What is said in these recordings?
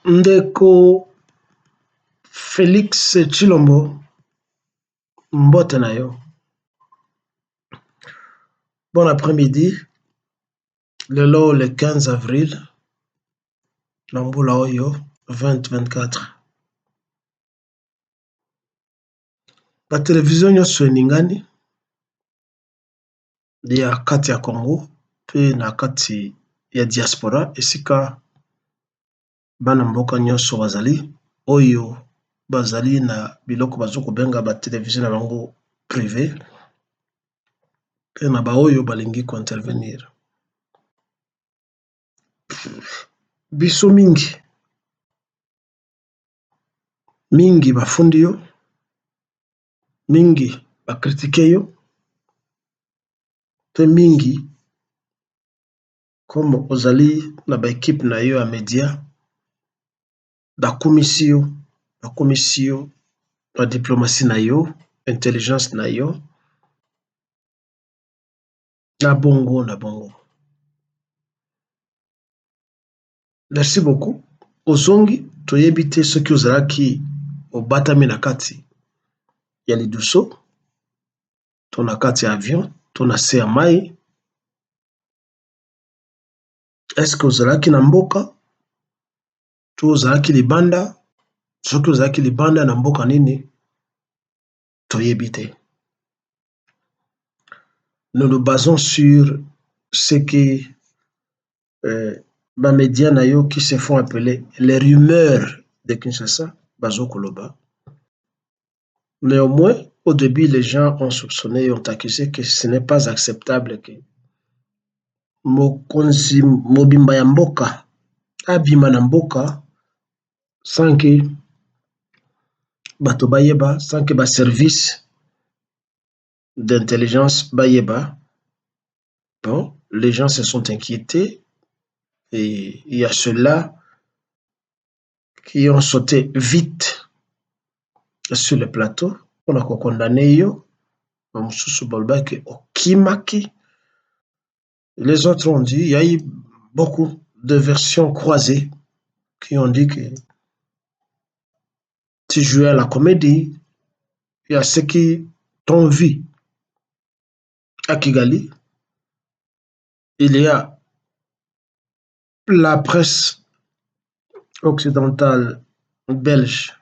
Ndeko Félix Tshilombo, mbote na yo. Bon après-midi, le 15 avril, na mbula oyo 2024. Ba télévision nyonso eningani ya kati ya Congo pe na kati ya diaspora esika bana mboka nyonso bazali oyo bazali na biloko bazoko benga ba télévision na bango privé pe na ba oyo balingi ko intervenir. Biso mingi bafundi yo, mingi ba critiquer yo, pe mingi comme ozali na ba équipe na yo ya média bakumisi yo na diplomatie na yo, intelligence na yo, na bongo. Merci beaucoup. Ozongi toyebi te soki ozalaki obatami na kati ya liduso to na kati ya avion to na se ya mai. Est-ce que ozalaki na mboka to ozalaki libanda? Soki ozalaki libanda na mboka nini toyebi te. Nous nous basons sur ce que ba médias na yo qui se font appeler les rumeurs de Kinshasa bazo koloba. Néanmoins, au début, les gens ont soupçonné et ont accusé que ce n'est pas acceptable que mokonzi mobimba ya mboka abima na mboka sans que bato bayeba, sans que ba service d'intelligence bayeba. Bon, les gens se sont inquiétés et il y a ceux-là qui ont sauté vite sur le plateau. On a condamné yo, Moussoussou Bolbaki, Okimaki. Les autres ont dit, il y a eu beaucoup de versions croisées qui ont dit que tu jouais à la comédie. Il y a ceux qui t'ont vu à Kigali. Il y a la presse occidentale belge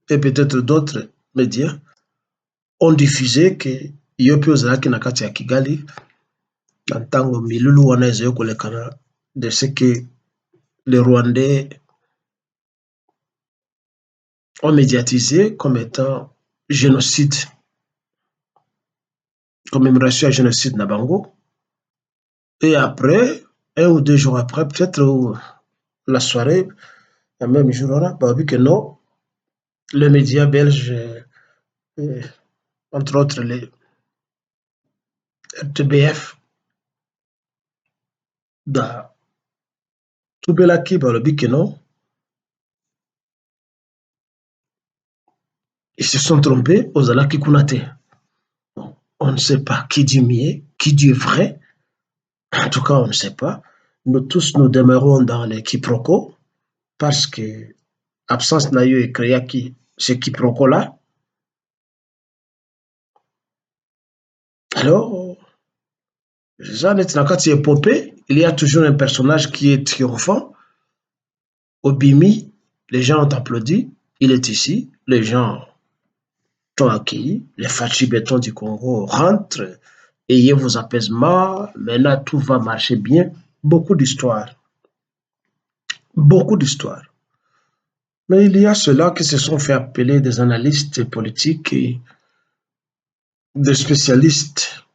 et peut-être d'autres médias ont diffusé que Yopi Ozalaki na kati ya Kigali na ntango milulu wana ezoyo kolekana de ce que les Rwandais ont médiatisé comme étant génocide, commémoration à génocide na bango. Et après, 1 ou 2 jours après, peut-être la soirée, le même jour, on a vu que non, les médias belges, entre autres les RTBF, da Tubelaki, balobi que non, ils se sont trompés aux Alaki Kunate. On ne sait pas qui dit mieux, qui dit vrai. En tout cas, on ne sait pas. Nous tous, nous demeurons dans les quiproquos parce que absence n'a eu créé qui ce quiproquo-là. Alors, Jean Etnakati épopée, il y a toujours un personnage qui est triomphant. Obimi, les gens ont applaudi, il est ici, les gens t'ont accueilli, les Fachi béton du Congo rentrent, ayez vos apaisements, maintenant tout va marcher bien. Beaucoup d'histoires. Beaucoup d'histoires. Mais il y a ceux-là qui se sont fait appeler des analystes politiques et des spécialistes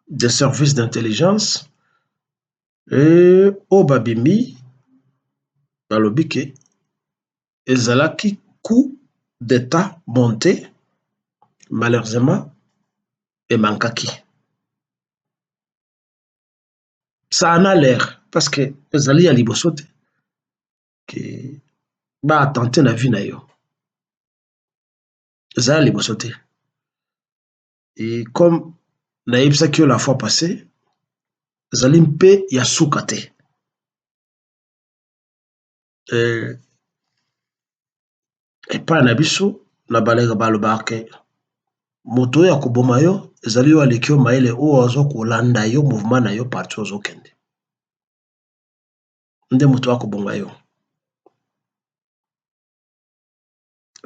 des services d'intelligence. Et au Babimi, balobi ke ezalaki coup d'état monté, malheureusement, et mankaki. Ça en a l'air, parce que ezali ya liboso te ke ba attenté na vie na yo. Ezali ya liboso te. Et comme nayebisaki yo la fois passée, ezali mpe ya suka te. epai na biso na baleka balobaka ke moto oyo akoboma yo ezali yo aleki yo mayele oyo aza kolanda yo mouvement na yo parti ozokende nde moto akobonga yo.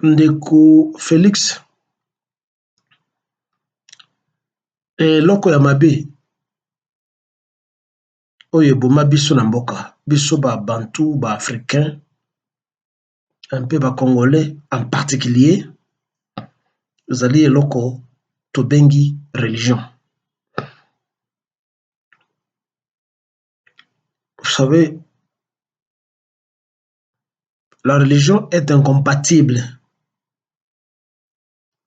Ndeko Félix, eloko ya mabe oyo eboma biso na mboka biso babantu baafricain mpe bacongolais en particulier ezali eloko tobengi religion. Vous savez, la religion est incompatible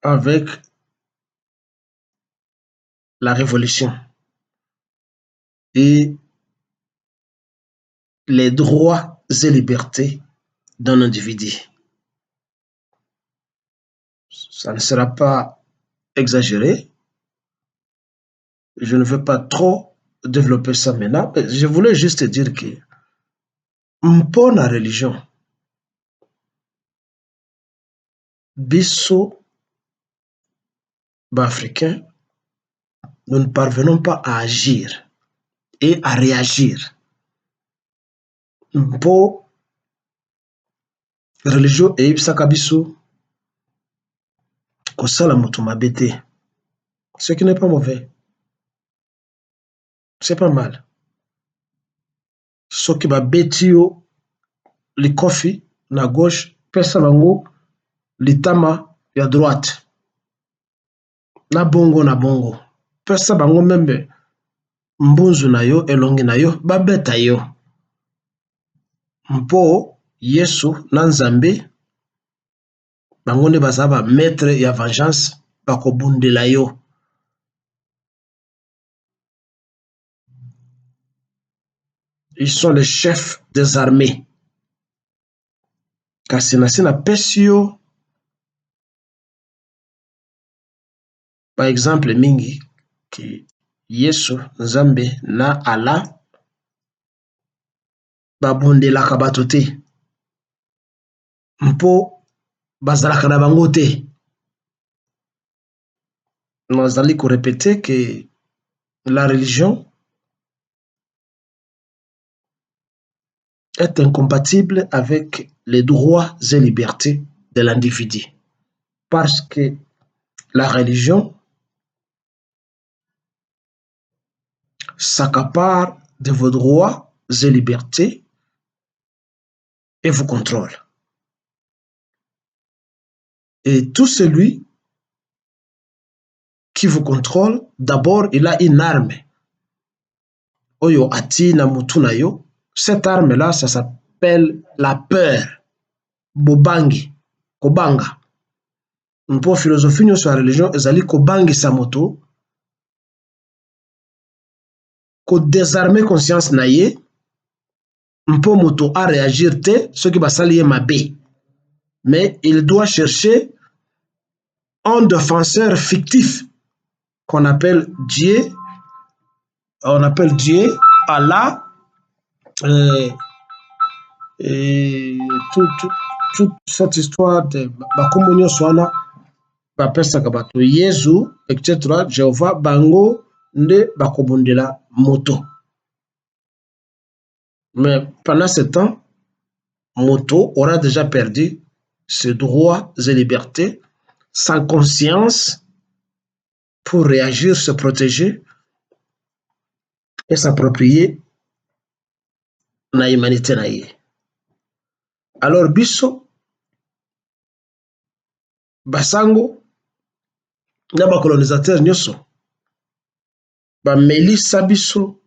avec la révolution et les droits et libertés d'un individu. Ça ne sera pas exagéré. Je ne veux pas trop développer ça maintenant. Mais je voulais juste dire que pour la religion, biso africains, nous ne parvenons pas à agir et à réagir. Pour religion et ibisaka biso kosala moto mabe te. Ce qui n'est pas mauvais. C'est pas mal. Soki babeti yo likofi na gauche, pesa bango litama ya droite. Na bongo na bongo. Pesa bango membe mbunzu na yo elongi na yo babeta yo. Mpo Yesu na Nzambe bango nde baza ba maître ya vengeance bakobundela yo. Ils sont les chefs des armées. Kasi nasi napesi yo par exemple mingi ki Yesu Nzambe na Allah babundelaka bato te mpo bazalaka na bango te. Nazali korepete que la religion est incompatible avec les droits et libertés de l'individu. Parce que la religion s'accapare de vos droits et libertés et vous contrôle. Et tout celui qui vous contrôle, d'abord, il a une arme. Oyo ati na mutu na yo. Cette arme-là, ça s'appelle la peur. Bobangi. Kobanga. Mpo philosophie nyonso ya religion ezali kobangisa moto ko désarmer conscience na ye mpo moto a réagir te soki basali ye mabe. Mais il doit chercher un défenseur fictif qu'on appelle Dieu. On appelle Dieu, Allah, et toute cette histoire de bakombo nyonso wana bapesaka bato Yesu, etc. Jéhovah bango nde bakobundela moto. Mais pendant ce temps, moto aura déjà perdu ses droits et libertés, sans conscience pour réagir, se protéger et s'approprier na humanité na ye. Alors biso basango na bacolonisateur nyonso bamelisa biso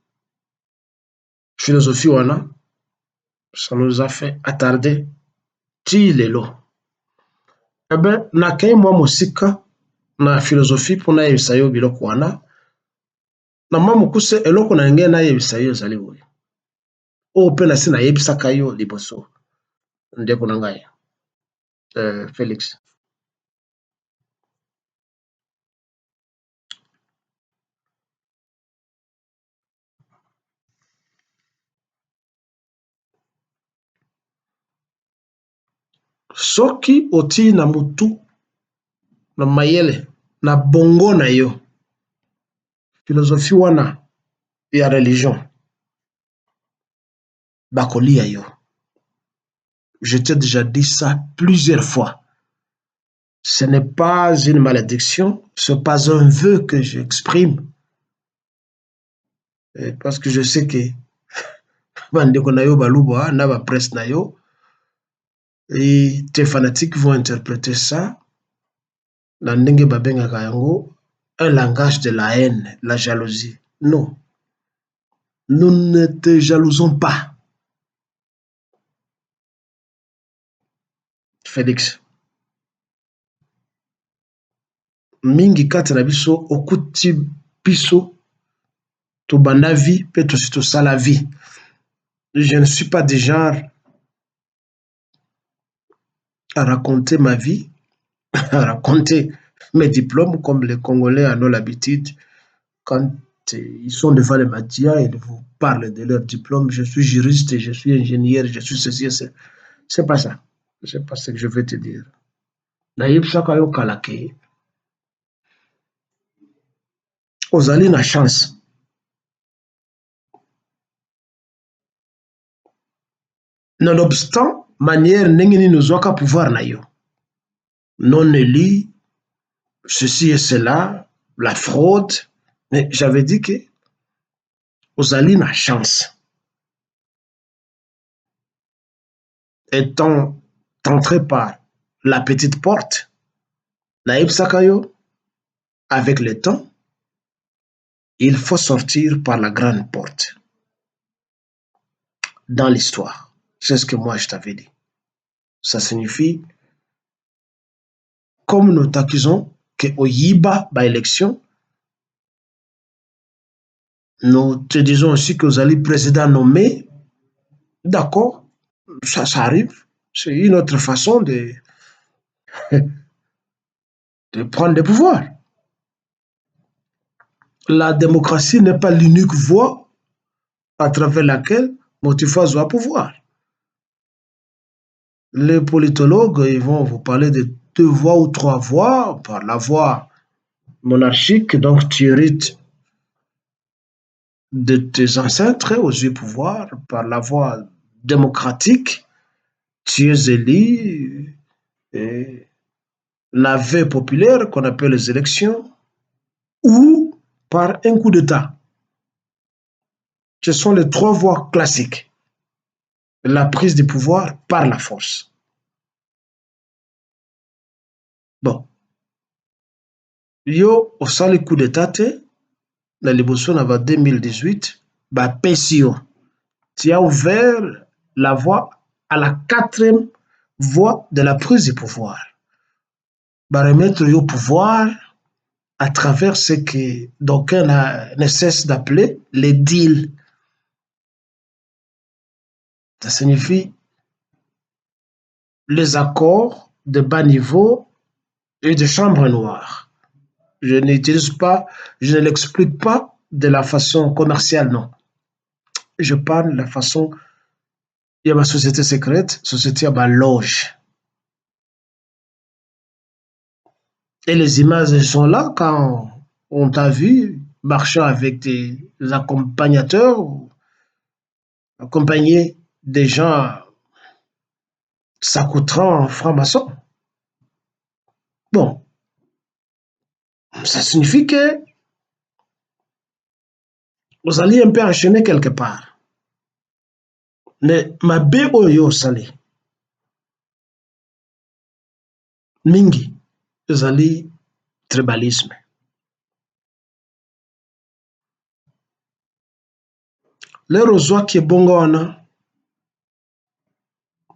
philosophie wana, ça nous a fait attarder ti lelo. Eh ben nakei mwa mosika na philosophie mpona yebisa yo biloko wana na mwa mokuse eloko na ngene nayebisa yo ezali oyo oyo mpe na se nayebisaka yo liboso ndeko na ngai Félix. soki oti na mutu na mayele na bongo na yo philosophie wana ya religion bakolia yo. Je t'ai déjà dit ça plusieurs fois. Ce n'est pas une malédiction, ce n'est pas un vœu que j'exprime, parce que je sais que bandeko na yo baluba na ba presse na yo et tes fanatiques vont interpréter ça na ndenge babengaka yango un langage de la haine, la jalousie. Non, nous ne te jalousons pas, Félix. Mingi kati na biso okuti biso tobanda vie pe tosi tosala vie. Je ne suis pas du genre à raconter ma vie, à raconter mes diplômes comme les Congolais en ont l'habitude. Quand ils sont devant les médias, ils vous parlent de leurs diplômes. Je suis juriste, je suis ingénieur, je suis ceci, c'est pas ça. C'est pas ce que je veux te dire. Naïb saka yo kalake. Ozali na chance. Nonobstant, manière nengeni nozwaka pouvoir na yo. Non élu, ceci et cela, la fraude. Mais j'avais dit que ozali na chance. Étant entré par la petite porte, Naïb Sakayo, avec le temps, il faut sortir par la grande porte. Dans l'histoire, c'est ce que moi je t'avais dit. Ça signifie, comme nous t'accusons qu'au Yiba, by élection, nous te disons aussi que vous allez président nommé, d'accord, ça arrive, c'est une autre façon de prendre le pouvoir. La démocratie n'est pas l'unique voie à travers laquelle Motifa a pouvoir. Les politologues, ils vont vous parler de 2 voies ou 3 voies, par la voie monarchique, donc tu hérites de tes ancêtres aux yeux pouvoir, par la voie démocratique, tu es élu, et la veille populaire qu'on appelle les élections, ou par un coup d'État. Ce sont les 3 voies classiques. La prise du pouvoir par la force. Bon. Yo, au sali coup d'État, la liboso na 2018, bah, PCO. Tu as ouvert la voie à la 4e voie de la prise du pouvoir. Bah, remettre au pouvoir à travers ce que d'aucuns ne cessent d'appeler les deals. Ça signifie les accords de bas niveau et de chambre noire. Je n'utilise pas, je ne l'explique pas de la façon commerciale, non. Je parle de la façon, il y a ma société secrète, société à ma loge. Et les images sont là quand on t'a vu marchant avec des accompagnateurs, accompagner des gens s'accoutrant en franc-maçon. Bon, ça signifie que vous allez un peu enchaîner quelque part. Mais ma oyo sali mingi ezali tribalisme. Lero ozwaki ebongo wana,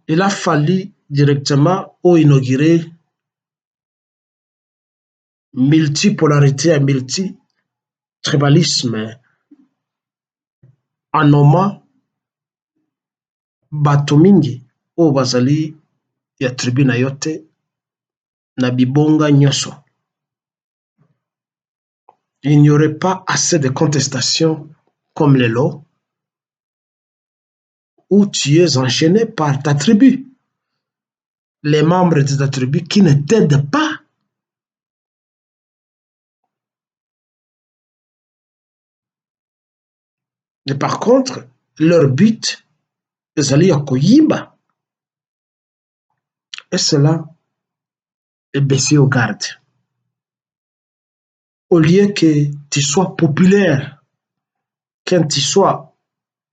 il a fallu directement inaugurer multipolarité et multitribalisme en nommant bato mingi oyo bazali ya tribu na yo te na bibonga nyonso. Il n'y aurait pas assez de contestations comme les lots où tu es enchaîné par ta tribu. les membres de ta tribu qui ne t'aident pas. Mais par contre, leur but, c'est d'aller à Koyimba. Et cela est baissé aux gardes. Au lieu que tu sois populaire, quand tu sois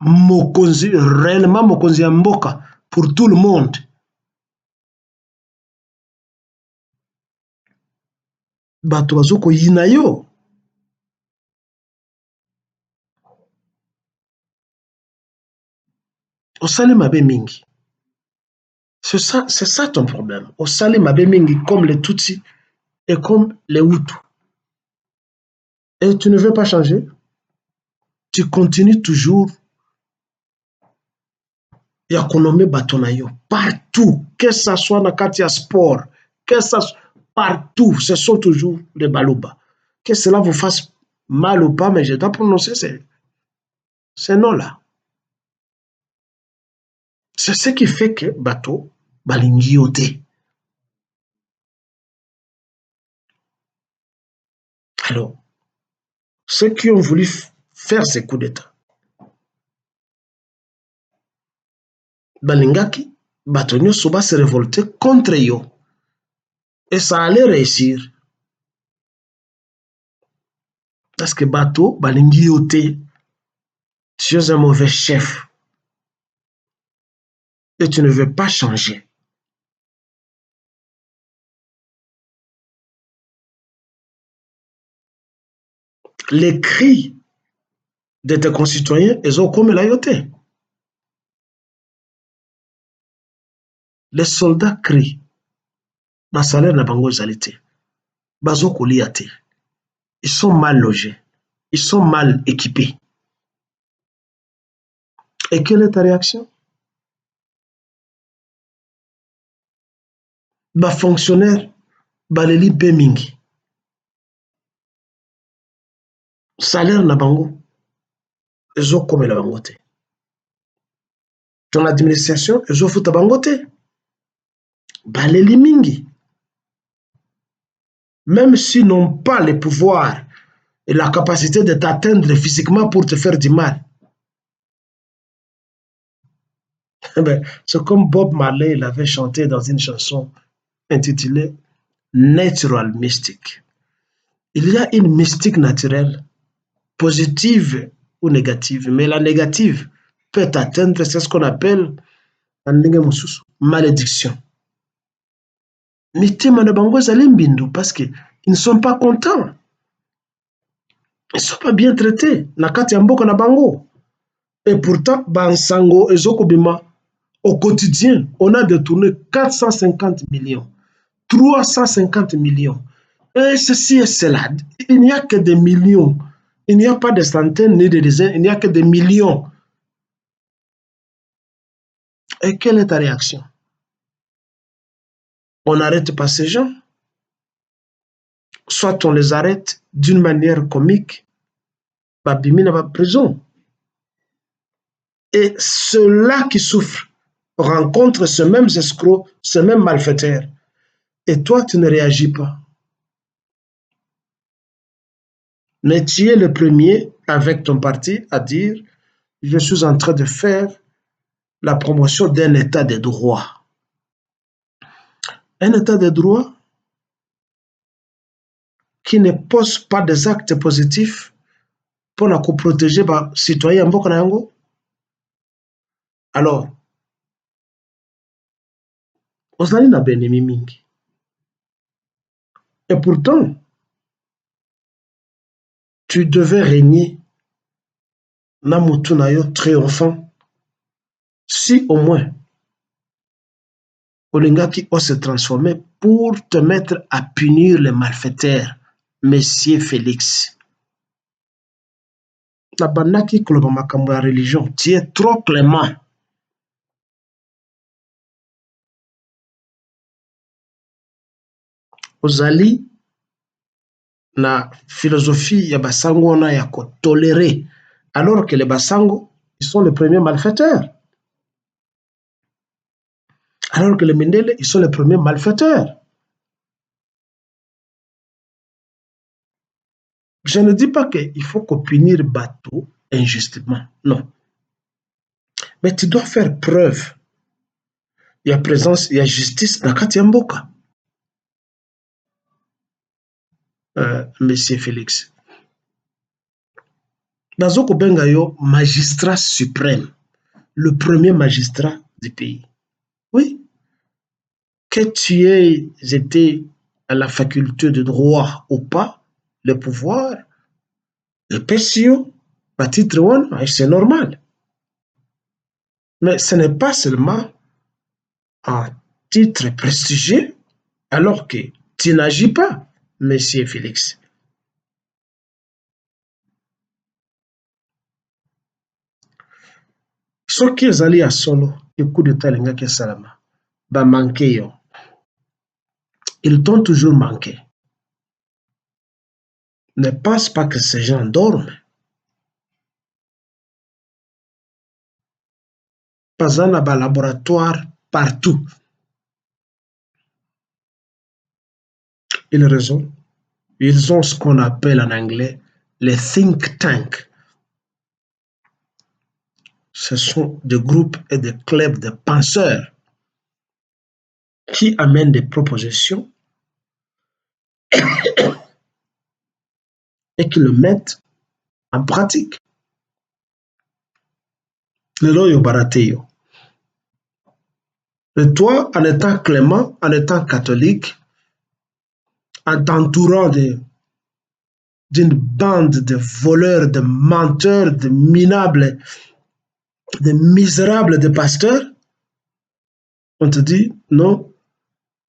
mokonzi, réellement mokonzi mboka pour tout le monde, bato bazokoyina yo. Osali mabe mingi. C'est ça ton problème. Osali mabe mingi comme les Tutsis et comme les Hutus. Et tu ne veux pas changer. Tu continues toujours ya konommer bato na yo partout, que ce soit na kati ya sport, que ça soit partout, ce sont toujours les Balouba. Que cela vous fasse mal ou pas, mais je dois prononcer ces noms-là. C'est ce qui fait que bato balingi yo te. Alors, ceux qui ont voulu faire ces coups d'État, balingaki, bato nyonso ba se révolter contre yo. Et ça allait réussir. Parce que bato balingi yo te, tu es un mauvais chef. Et tu ne veux pas changer. Les cris de tes concitoyens, ils ont comme la yoté. Les soldats crient. Ba salaire na bango zalité. Bazo kolia te. Ils sont mal logés. Ils sont mal équipés. Et quelle est ta réaction? Ba fonctionnaire, baleli pe mingi. Salaire na bango, ils ont comme la bango te. Ton administration, ils ont foutu bango te. Baleli mingi. Même s'ils n'ont pas le pouvoir et la capacité de t'atteindre physiquement pour te faire du mal. C'est comme Bob Marley, il avait chanté dans une chanson intitulée Natural Mystic. Il y a une mystique naturelle, positive ou négative, mais la négative peut atteindre, c'est ce qu'on appelle malédiction. Mitema na bango ezali mbindu parce qu'ils ne sont pas contents. Ils ne sont pas bien traités. Na kati ya mboka na bango. Et pourtant, bansango ezokobima au quotidien, on a détourné 450 millions, 350 millions. Et ceci et cela. Il n'y a que des millions. Il n'y a pas de centaines ni de dizaines, il n'y a que des millions. Et quelle est ta réaction? On n'arrête pas ces gens. Soit on les arrête d'une manière comique, babimi na ba prison. Et ceux-là qui souffrent rencontrent ces mêmes escrocs, ces mêmes malfaiteurs. Et toi, tu ne réagis pas. Mais tu es le premier avec ton parti à dire je suis en train de faire la promotion d'un état de droit. Un état de droit qui ne pose pas des actes positifs pour protéger les citoyens. Alors, ozali na benemi mingi. Et pourtant, tu devais régner na mutu na yo triomphant si au moins olingaki o se transformer pour te mettre à punir les malfaiteurs, Monsieur Félix. Na bandaki koloba makambo ya religion, tu es trop clément. Ozali na philosophie ya basango wana ya tolérer, alors que les basango, ils sont les premiers malfaiteurs. Alors que les Mindele, ils sont les premiers malfaiteurs. Je ne dis pas qu'il faut qu'on punisse bateau injustement, non. Mais tu dois faire preuve. Il y a présence, il y a justice dans Katiamboka. Monsieur Félix. Nazoko Bengayo, magistrat suprême, le premier magistrat du pays. Oui, que tu aies été à la faculté de droit ou pas, le pouvoir, le PSIO, à titre one, c'est normal. Mais ce n'est pas seulement un titre prestigieux alors que tu n'agis pas, monsieur Félix. Soki ezali ya solo coup d'état elingaki esalama bamanke yo, ils t'ont toujours manqué. Ne pense pas que ces gens dorment. Pas un laboratoire partout. Ils ont ce qu'on appelle en anglais les think tanks. Ce sont des groupes et des clubs de penseurs qui amènent des propositions et qui le mettent en pratique. Et toi, en étant clément, en étant catholique, en t'entourant d'une bande de voleurs, de menteurs, de minables, de misérables, de pasteurs, on te dit non,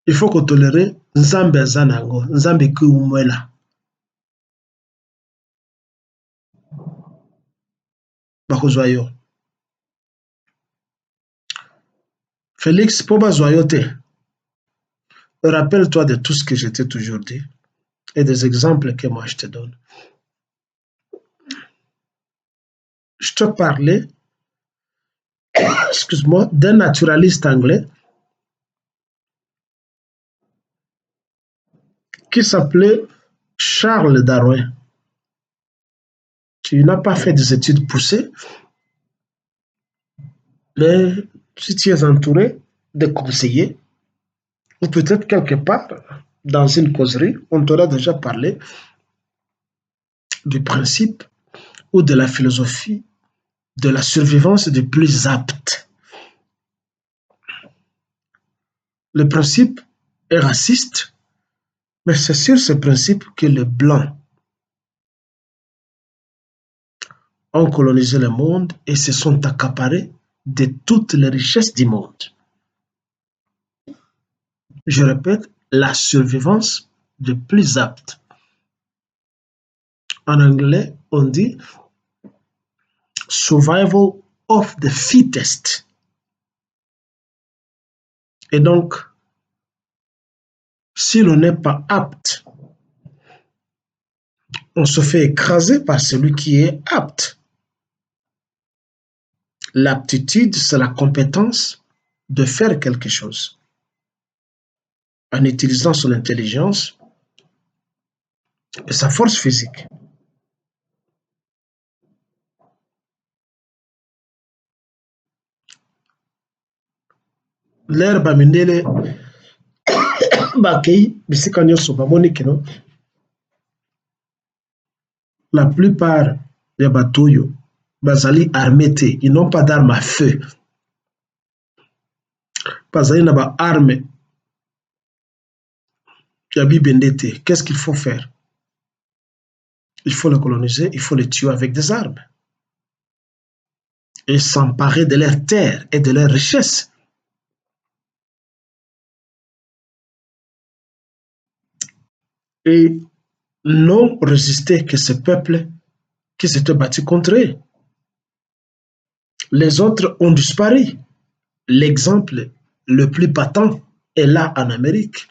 il faut qu'on tolère Nzambe Zanango, Nzambe Kuumwela. Bakozwayo. Félix, Poba Zoyote, rappelle-toi de tout ce que je t'ai toujours dit et des exemples que moi je te donne. Je te parlais, excuse-moi, d'un naturaliste anglais qui s'appelait Charles Darwin. Tu n'as pas fait des études poussées, mais si tu es entouré de conseillers, ou peut-être quelque part, dans une causerie, on t'aura déjà parlé du principe ou de la philosophie de la survivance du plus apte. Le principe est raciste, mais c'est sur ce principe que les Blancs ont colonisé le monde et se sont accaparés de toutes les richesses du monde. Je répète, la survivance du plus apte. En anglais, on dit survival of the fittest. Et donc, si l'on n'est pas apte, on se fait écraser par celui qui est apte. L'aptitude, c'est la compétence de faire quelque chose en utilisant son intelligence et sa force physique. L'air bamindele bakei bisika nyonso bamoni kino la plupart des bateaux bazali armés te, ils n'ont pas d'armes à feu. Bazali na ba armes ya bibende te. Qu'est-ce qu'il faut faire? Il faut les coloniser, il faut les tuer avec des armes et s'emparer de leurs terres et de leurs richesses. Et non résister que ce peuple qui s'était battu contre eux. Les autres ont disparu. L'exemple le plus patent est là en Amérique.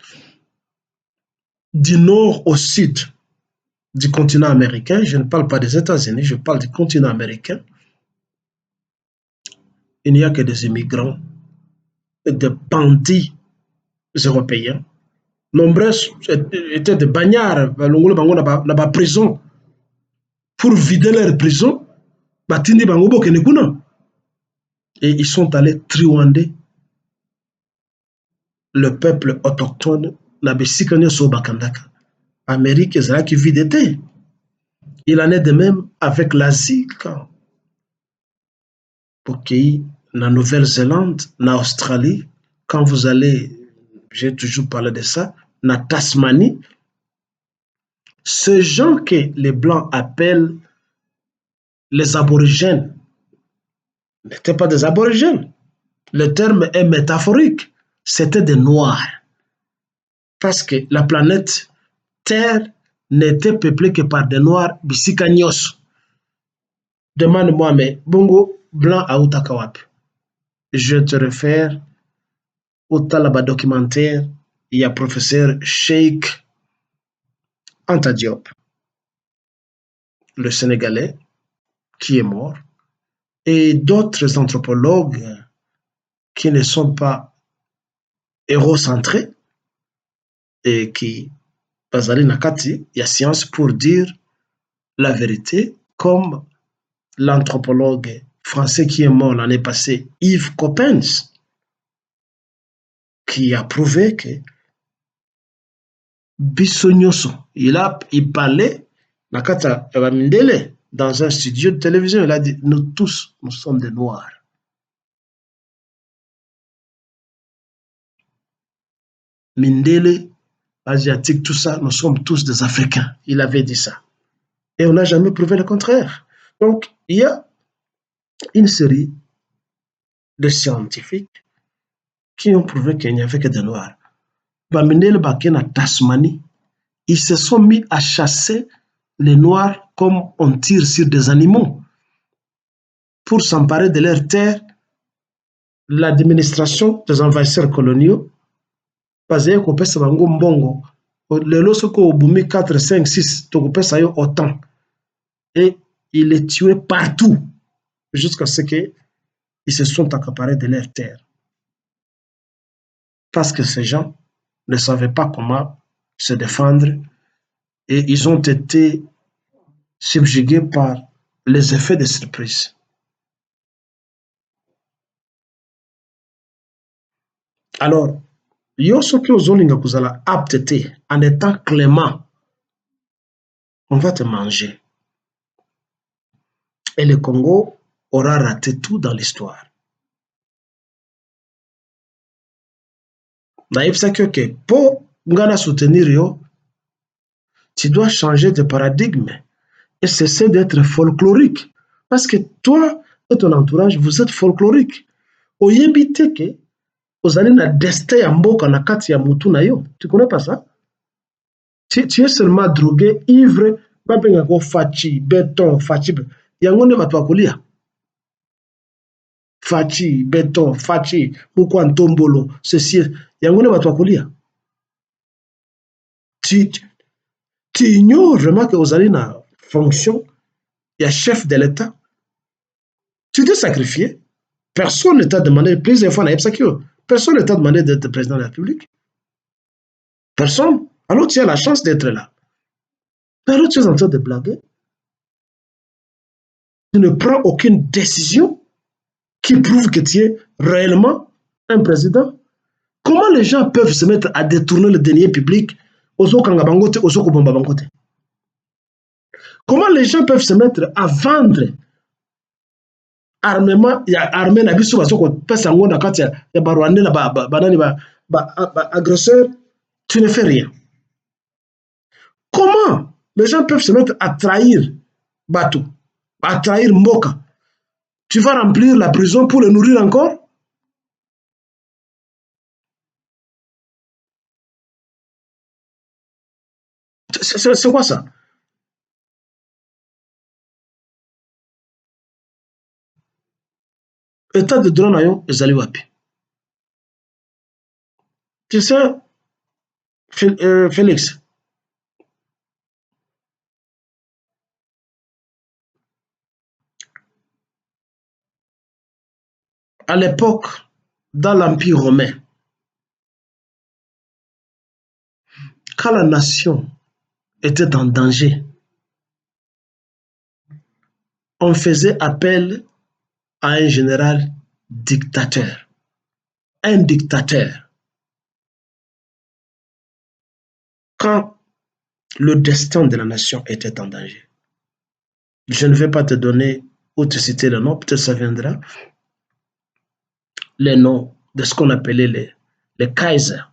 Du nord au sud du continent américain, je ne parle pas des États-Unis, je parle du continent américain, il n'y a que des immigrants de bandits européens. Nombreux étaient des bagnards dans la prison pour vider leur prison. Et ils sont allés truander le peuple autochtone. Amérique qui vide. Il en est de même avec l'Asie. Pour la Nouvelle-Zélande, en Australie, quand vous allez, j'ai toujours parlé de ça, en Tasmanie, ces gens que les Blancs appellent les aborigènes n'étaient pas des aborigènes. Le terme est métaphorique. C'était des Noirs. Parce que la planète Terre n'était peuplée que par des Noirs bisikanyos. Demande-moi, mais Bongo, Blanc à Utakawap. Je te réfère au Talaba documentaire. Il y a professeur Sheikh Anta Diop, le Sénégalais, qui est mort, et d'autres anthropologues qui ne sont pas hérocentrés et qui, Bazali Nakati, il y a science pour dire la vérité, comme l'anthropologue français qui est mort l'année passée, Yves Coppens, qui a prouvé que Bissognoso, il parlait Nakata Mindele dans un studio de télévision, il a dit, nous tous, nous sommes des Noirs. Mindele, asiatique, tout ça, nous sommes tous des Africains. Il avait dit ça. Et on n'a jamais prouvé le contraire. Donc, il y a une série de scientifiques qui ont prouvé qu'il n'y avait que des Noirs. Mindele Baken à Tasmanie, ils se sont mis à chasser les Noirs comme on tire sur des animaux pour s'emparer de leurs terres. L'administration des envahisseurs coloniaux, parce que c'est un bongo, les lorsque au boumi 4, 5, 6, ça y autant. Et il les tuait partout jusqu'à ce qu'ils se sont accaparés de leurs terres. Parce que ces gens ne savaient pas comment se défendre et ils ont été subjugués par les effets de surprise. Alors, yosoki ozolinga kuzala aptete en étant clément, on va te manger. Et le Congo aura raté tout dans l'histoire. Que pour Ngana soutenir yo, tu dois changer de paradigme et cesser d'être folklorique. Parce que toi et ton entourage, vous êtes folklorique. Oyebite que vous allez na destin ya mboka na kati ya mutu na yo. Tu connais pas ça? Tu es seulement drogué, ivre, babenga ko fachi, béton, fachi. Yango ne bato akolia. Fachi, béton, fachi, pourquoi ntombolo, ceci, yango ne bato akolia. Tu ignores vraiment que vous allez na fonction, il y a chef de l'État. Tu t'es sacrifié. Personne ne t'a demandé, plusieurs fois, personne ne t'a demandé d'être président de la République. Personne. Alors tu as la chance d'être là. Alors tu es en train de blaguer. Tu ne prends aucune décision qui prouve que tu es réellement un président. Comment les gens peuvent se mettre à détourner le denier public? Comment les gens peuvent se mettre à vendre armement, il y a armée na biso basoko pesa ngo na kati ya barwande na banani agresseurs, tu ne fais rien. Comment les gens peuvent se mettre à trahir Batou, à trahir Mboka? Tu vas remplir la prison pour le nourrir encore? C'est quoi ça? État de droit nayo ezali wapi? Tu sais, Félix, à l'époque dans l'Empire romain, quand la nation était en danger, on faisait appel à un général dictateur. Un dictateur, quand le destin de la nation était en danger. Je ne vais pas te donner ou te citer le nom, peut-être ça viendra. Les noms de ce qu'on appelait les Kaisers.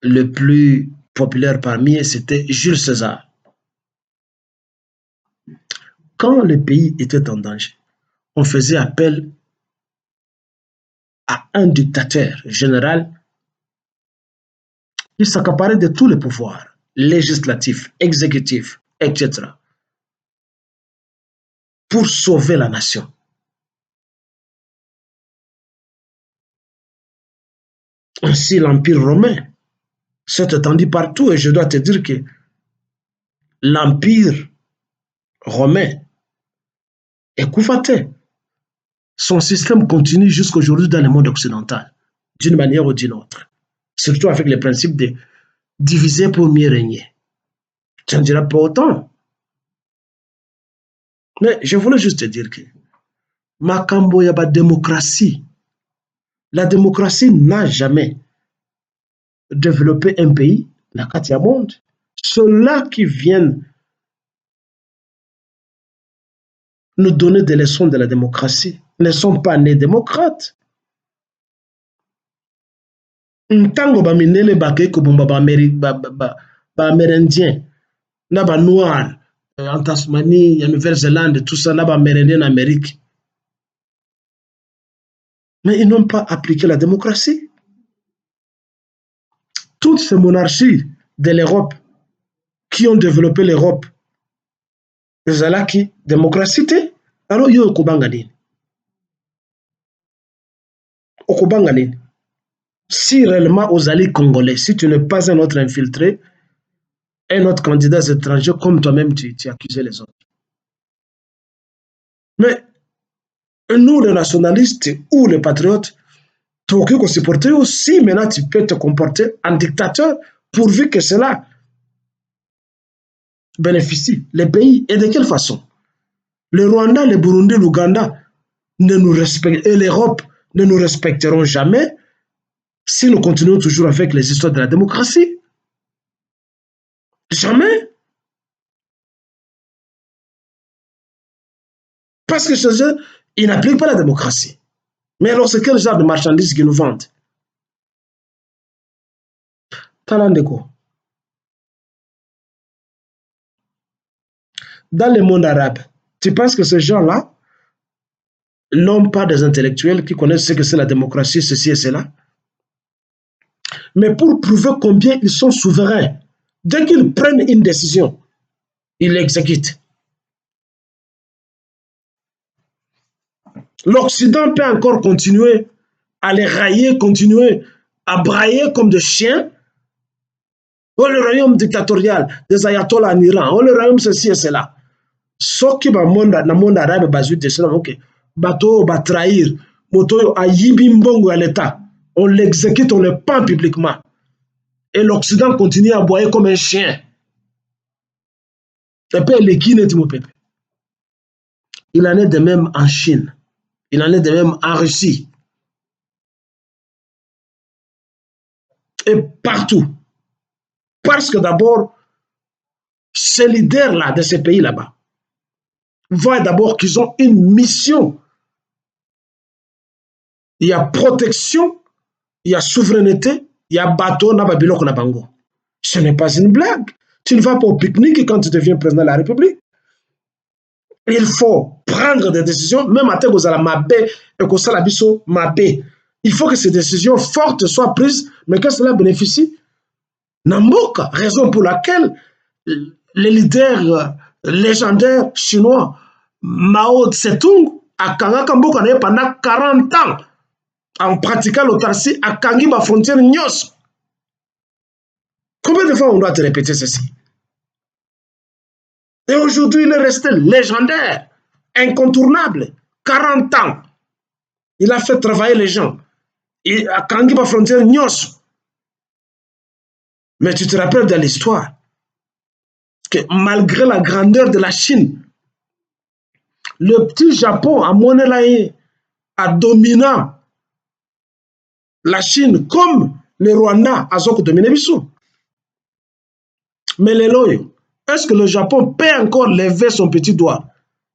Le plus populaire parmi eux, c'était Jules César. Quand le pays était en danger, on faisait appel à un dictateur général qui s'accaparait de tous les pouvoirs, législatifs, exécutifs, etc., pour sauver la nation. Ainsi, l'Empire romain s'est étendu partout et je dois te dire que l'Empire romain est couvaté. Son système continue jusqu'aujourd'hui dans le monde occidental, d'une manière ou d'une autre. Surtout avec le principe de diviser pour mieux régner. Tu n'en diras pas autant. Mais je voulais juste te dire que Makambo Yaba démocratie. La démocratie n'a jamais développé un pays, la Katia monde. Ceux-là qui viennent nous donner des leçons de la démocratie ne sont pas nés démocrates. Ntango ba minele ba ke ko bomba ba amérindien na ba noir en Tasmanie, en Nouvelle-Zélande, tout ça, na ba amérindien en Amérique. Mais ils n'ont pas appliqué la démocratie. Toutes ces monarchies de l'Europe qui ont développé l'Europe, qui démocratie, alors yo okobanga nini? Okobanga nini? Si réellement aux alliés congolais, si tu n'es pas un autre infiltré, un autre candidat étranger, comme toi-même tu accusais les autres. Mais nous, les nationalistes ou les patriotes, tu peux supporter aussi, maintenant tu peux te comporter en dictateur pourvu que cela bénéficie les pays. Et de quelle façon? Le Rwanda, le Burundi, l'Ouganda ne nous respectent, et l'Europe ne nous respecteront jamais si nous continuons toujours avec les histoires de la démocratie. Jamais. Parce que chez eux, ils n'appliquent pas la démocratie. Mais alors, c'est quel genre de marchandises qu'ils nous vendent? Talandeko. Dans le monde arabe, tu penses que ces gens-là n'ont pas des intellectuels qui connaissent ce que c'est la démocratie, ceci et cela? Mais pour prouver combien ils sont souverains, dès qu'ils prennent une décision, ils l'exécutent. L'Occident peut encore continuer à les railler, continuer à brailler comme des chiens. Oh, le royaume dictatorial des ayatollahs en Iran, oh, le royaume ceci et cela. Ce qui va dans le monde arabe, bateau va trahir, moto a yibimbongo à l'État. On l'exécute, on le pend publiquement. Et l'Occident continue à aboyer comme un chien. Il en est de même en Chine. Il en est de même en Russie. Et partout. Parce que d'abord, ces leaders-là de ces pays là-bas voient d'abord qu'ils ont une mission. Il y a protection, il y a souveraineté, il y a bateau, na babilo na bango. Ce n'est pas une blague. Tu ne vas pas au pique-nique quand tu deviens président de la République. Il faut prendre des décisions, même à la mabé et que ça la biso mabé. Il faut que ces décisions fortes soient prises, mais que cela bénéficie Namboka, raison pour laquelle les leaders légendaires chinois, Mao Tse-tung, a Kangaka Mboka pendant 40 ans, en pratiquant l'autarcie, à Kangi ma frontière Nyos. Combien de fois on doit te répéter ceci? Et aujourd'hui, il est resté légendaire, incontournable, 40 ans. Il a fait travailler les gens. Et à Kangiba frontière, Nyos. Mais tu te rappelles de l'histoire que malgré la grandeur de la Chine, le petit Japon à Monelaye a dominé la Chine comme le Rwanda a dominé Bissau. Mais les loyaux, est-ce que le Japon peut encore lever son petit doigt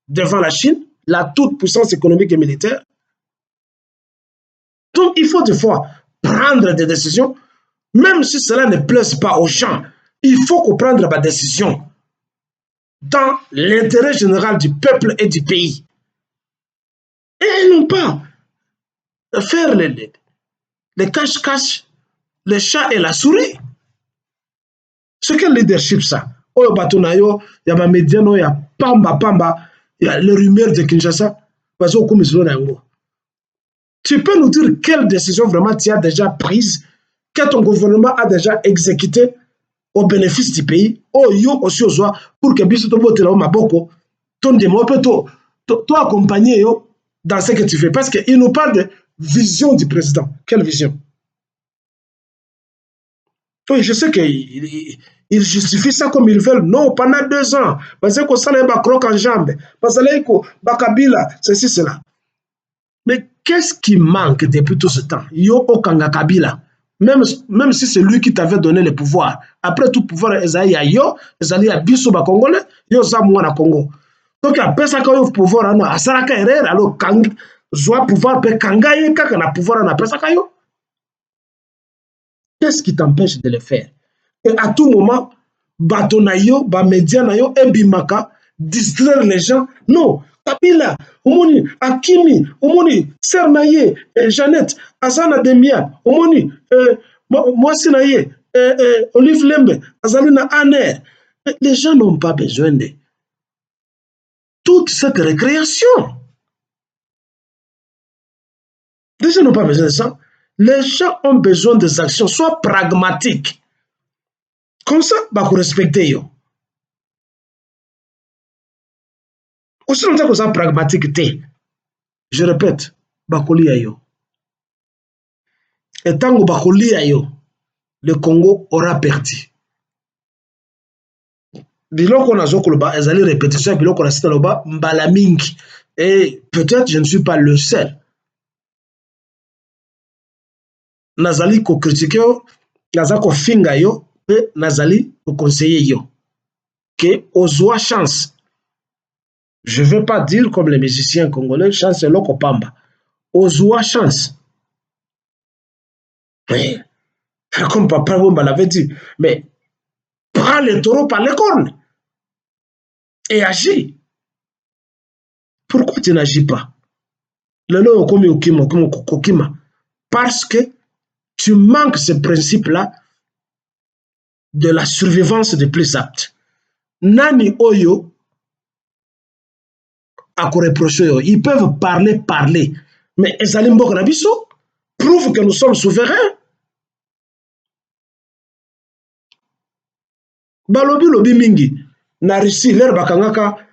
devant la Chine, la toute puissance économique et militaire? Donc il faut des fois prendre des décisions, même si cela ne plaise pas aux gens. Il faut qu'on prenne la décision dans l'intérêt général du peuple et du pays. Et non pas faire les cache-cache, les chats et la souris. C'est quel leadership ça? Oyo batonayo, il y a ma médiano, il y a pamba pamba, il y a les rumeurs de Kinshasa. Tu peux nous dire quelle décision vraiment tu as déjà prise, que ton gouvernement a déjà exécuté au bénéfice du pays, aussi pour que biso tobote la maboko, ton démon peut toi accompagner dans ce que tu fais. Parce qu'il nous parle de vision du président. Quelle vision? Oui, je sais qu'il justifie ça comme ils veulent. Non, pendant 2 ans, parce que ça va croque en jambe, parce que Bakabila, ceci, cela. Mais qu'est-ce qui manque depuis tout ce temps? Yo Okanga Kabila. Même si c'est lui qui t'avait donné le pouvoir. Après tout pouvoir, Ezaï a yo, Ezaï a biso ba Congolais, yo za mwana Congo. Donc après ça quand yo pouvoir ano asaraka erreur alors kang zoa pouvoir pe kangaye kaka na pouvoir na pesa kayo. Qu'est-ce qui t'empêche de le faire? Et à tout moment, batonayo, ba média nayo ebimaka distraire les gens. Non, Kabila, omoni Akimi, omoni Sernaye, Jeannette, Azana Demia, omoni Mwasi naye, Olive Lembe, Azalina Aner. Les gens n'ont pas besoin de toute cette récréation. Les gens n'ont pas besoin de ça. Les gens ont besoin des actions, soit pragmatiques. Comme ça, bah, vous respectez yo. Aussi longtemps que ça pragmatique, je répète, Bakoli ayo. Et tant que Bakoli ayo, le Congo aura perdu. Biloko na zokoloba, ezali répétition, biloko na sita loba, mbala mingi. Et peut-être je ne suis pas le seul. Nazali ko critiquer yo, nazali ko finga yo, et nazali ko conseiller yo. Que ozwa chance. Je ne veux pas dire comme les musiciens congolais, chance c'est loko pamba. Ozwa chance. Mais, comme Papa Wemba l'avait dit, mais prends le taureau par les cornes et agis. Pourquoi tu n'agis pas? Parce que tu manques ce principe-là de la survivance des plus aptes. Nani Oyo a reproché, ils peuvent parler, mais Ezalim Bograbiso prouve que nous sommes souverains. Balobi lobi mingi, na Russie, l'air bakangaka,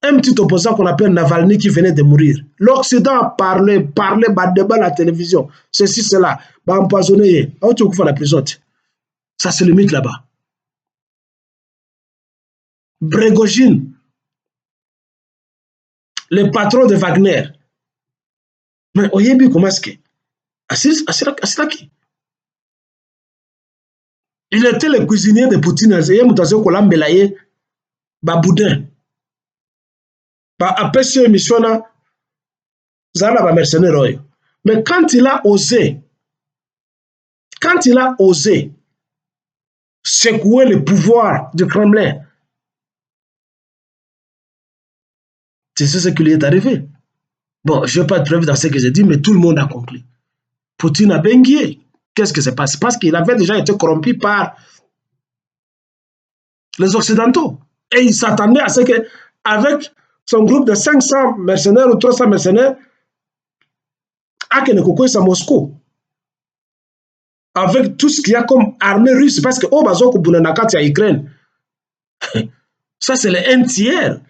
un petit opposant qu'on appelle Navalny qui venait de mourir. L'Occident a parlé, débat à la télévision, ceci, cela, empoisonné, tu ouvres la prison. Ça se limite là-bas. Brégogine, le patron de Wagner. Mais oyebi comment est-ce que Asilaki. Il était le cuisinier de Poutine. Baboudin. Après cette émission-là, Zala va mercenaire. Mais quand il a osé secouer le pouvoir du Kremlin, tu sais ce qui lui est arrivé. Bon, je ne vais pas être bref dans ce que j'ai dit, mais tout le monde a compris. Poutine a bengué. Qu'est-ce qui s'est passé? Parce qu'il avait déjà été corrompu par les Occidentaux. Et il s'attendait à ce qu'avec son groupe de 500 mercenaires ou 300 mercenaires, à Moscou. Avec tout ce qu'il y a comme armée russe, parce que au Bazoko Bounanakati à Ukraine, ça c'est le 1/3,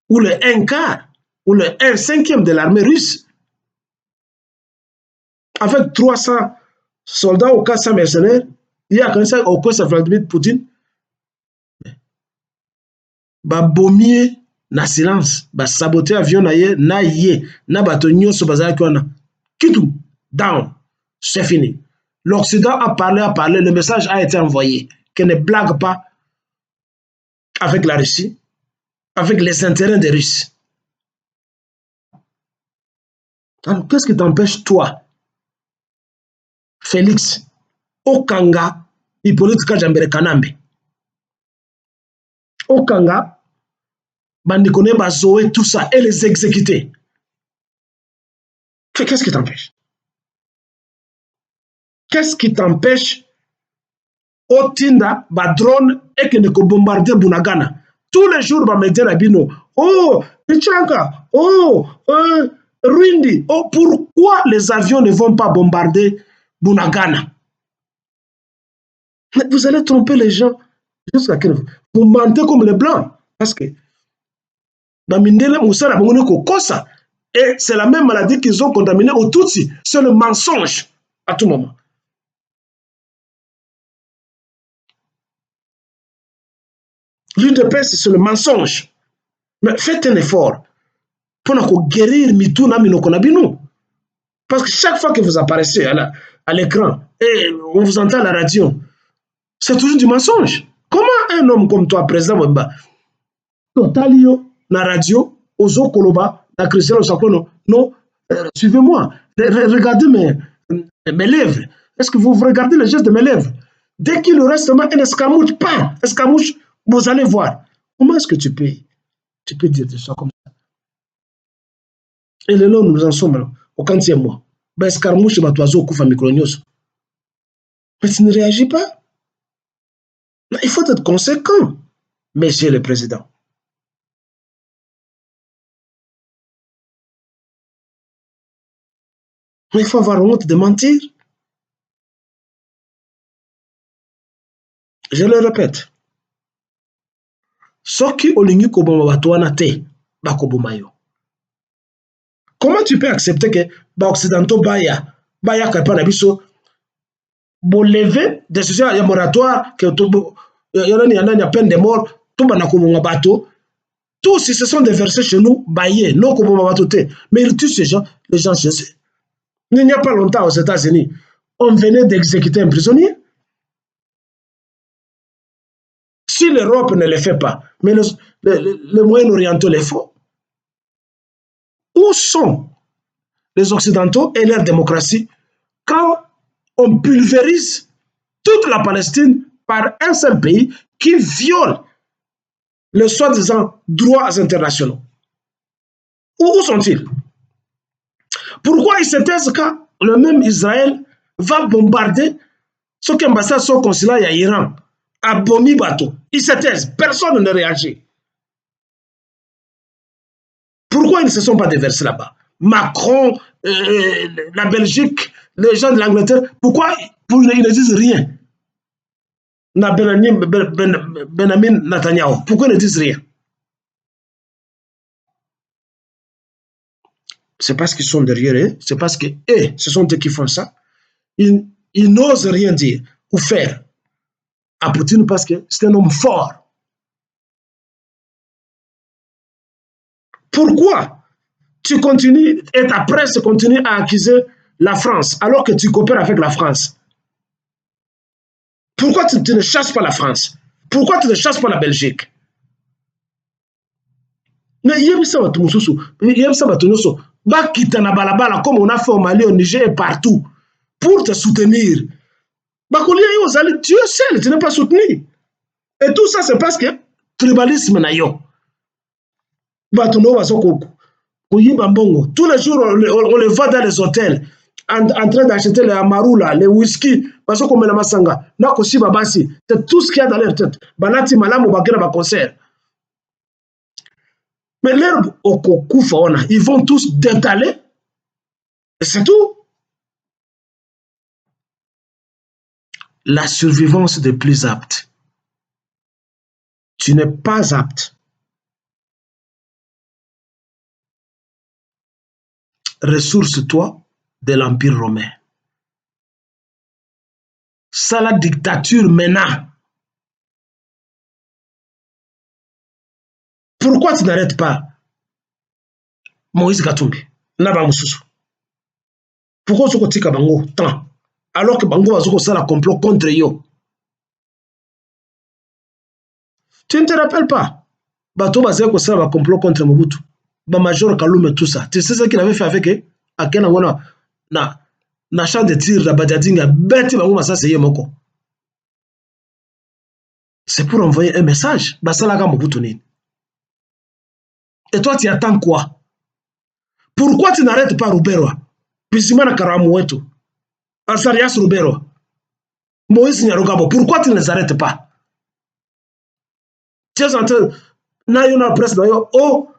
ou le 1/4, ou le 1/5 de l'armée russe. avec 300 soldats ou 400 mercenaires, il y a comme ça au cours de Vladimir Poutine, bombier na silence, saboter avion na ye, na bato nyonso bazalaki wana. Kitou, down, c'est fini. L'Occident a parlé, le message a été envoyé, qu'elle ne blague pas avec la Russie, avec les intérêts des Russes. Alors, qu'est-ce qui t'empêche, toi, Félix, Okanga, Hippolyte Kajambere Kanambe, Okanga, Bandikone Bazoé, tout ça, et les exécuter? Qu'est-ce qui t'empêche? Qu'est-ce qui t'empêche au Tinda, drone et que ne bombarder Bunagana? Tous les jours, me dire à Bino, oh, Tichanka, oh, Ruindi, oh, pourquoi les avions ne vont pas bombarder Bunagana? Mais vous allez tromper les gens jusqu'à quel niveau? Vous mentez comme les Blancs. Parce que et c'est la même maladie qu'ils ont contaminée au Tutsi. C'est le mensonge à tout moment. L'UDPS, c'est le mensonge. Mais faites un effort pour guérir Mituna Minokonabinu. Parce que chaque fois que vous apparaissez à l'écran et on vous entend à la radio, c'est toujours du mensonge. Comment un homme comme toi, président Wemba, Totalio, na radio, Ozo Koloba, na Christian Osakono, non, suivez-moi, regardez mes lèvres. Est-ce que vous regardez les gestes de mes lèvres? Dès qu'il reste seulement un escarmouche, pas escarmouche, vous allez voir. Comment est-ce que tu peux dire des choses comme ça? Et le long, nous en sommes au 40e mois. Escarmouche, oiseau, Koufa Mikronios. Mais tu ne réagis pas. Il faut être conséquent, monsieur le président. Mais il faut avoir honte de mentir. Je le répète. Soki olingi koboma bato wana te, bakoboma yo. Comment tu peux accepter que occidentaux baya kapa na biso bo lever décision ya moratoire que y a peine de mort tout bana koboma bato? Tous si ce sont des versets chez nous, baye, non koboma bato te. Mais ils tuent ces gens, les gens chez eux. Il n'y a pas longtemps aux États-Unis, on venait d'exécuter un prisonnier. Si l'Europe ne le fait pas, mais le Moyen-Orient les font, où sont les Occidentaux et leur démocratie quand on pulvérise toute la Palestine par un seul pays qui viole les soi-disant droits internationaux? Où sont-ils? Pourquoi ils se taisent quand le même Israël va bombarder ce qu'ambassade, son consulat à Iran, à Bomi Bateau? Ils se taisent, personne ne réagit. Pourquoi ils ne se sont pas déversés là-bas? Macron, la Belgique, les gens de l'Angleterre, pourquoi ils ne disent rien? Benjamin Netanyahu, pourquoi ils ne disent rien? C'est parce qu'ils sont derrière eux, c'est parce que eux, ce sont eux qui font ça. Ils n'osent rien dire ou faire à Poutine parce que c'est un homme fort. Pourquoi tu continues et ta presse continue à accuser la France alors que tu coopères avec la France? Pourquoi tu ne chasses pas la France? Pourquoi tu ne chasses pas la Belgique? Mais il y a ça, comme on a fait au Mali, au Niger et partout, pour te soutenir. Dieu seul, tu n'es pas soutenu. Et tout ça, c'est parce que tribalisme n'a yo. Tous les jours, on les voit dans les hôtels, en train d'acheter les amarula, les whisky, parce qu'on met la masanga, c'est tout ce qu'il y a dans leur tête. Banati malamu bagena ba concert. Mais l'herbe au Kokufaona, ils vont tous détaler, et c'est tout. La survivance des plus aptes. Tu n'es pas apte. Ressource-toi de l'Empire romain. ça la dictature maintenant. Pourquoi tu n'arrêtes pas Moïse Katumbi? Naba Moussoussou. Pourquoi tu tika bango tant? Alors que bango bazoko ça la complot contre yo. Tu ne te rappelles pas? Bato bazeko ça la complot contre Mobutu. Ba Major Kalume tout ça. Tu sais ce qu'il avait fait avec Akena Ngona na champ de tir la Badiadinga bête bango masa seye moko. C'est pour envoyer un message. Basala ka Mobutu ni. Et toi tu attends quoi? Pourquoi tu n'arrêtes pas Ruberwa? Bisimana Karamu wetu. Asarias Ruberwa. Moïse Nyarugabo, pourquoi tu ne les arrêtes pas? Tu es en train, na presse d'ailleurs, oh,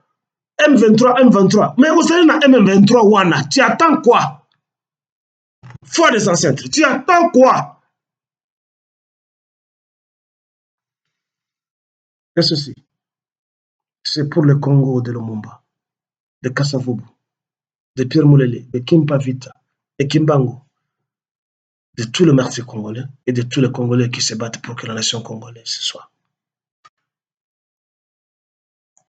M23. Mais vous savez, na M23, wana, tu attends quoi? Foi des ancêtres, tu attends quoi? Et ceci, c'est pour le Congo de Lumumba, de Kassavubu, de Pierre Moulele, de Kimpa Vita, de Kimbango, de tous les martyrs congolais et de tous les Congolais qui se battent pour que la nation congolaise soit.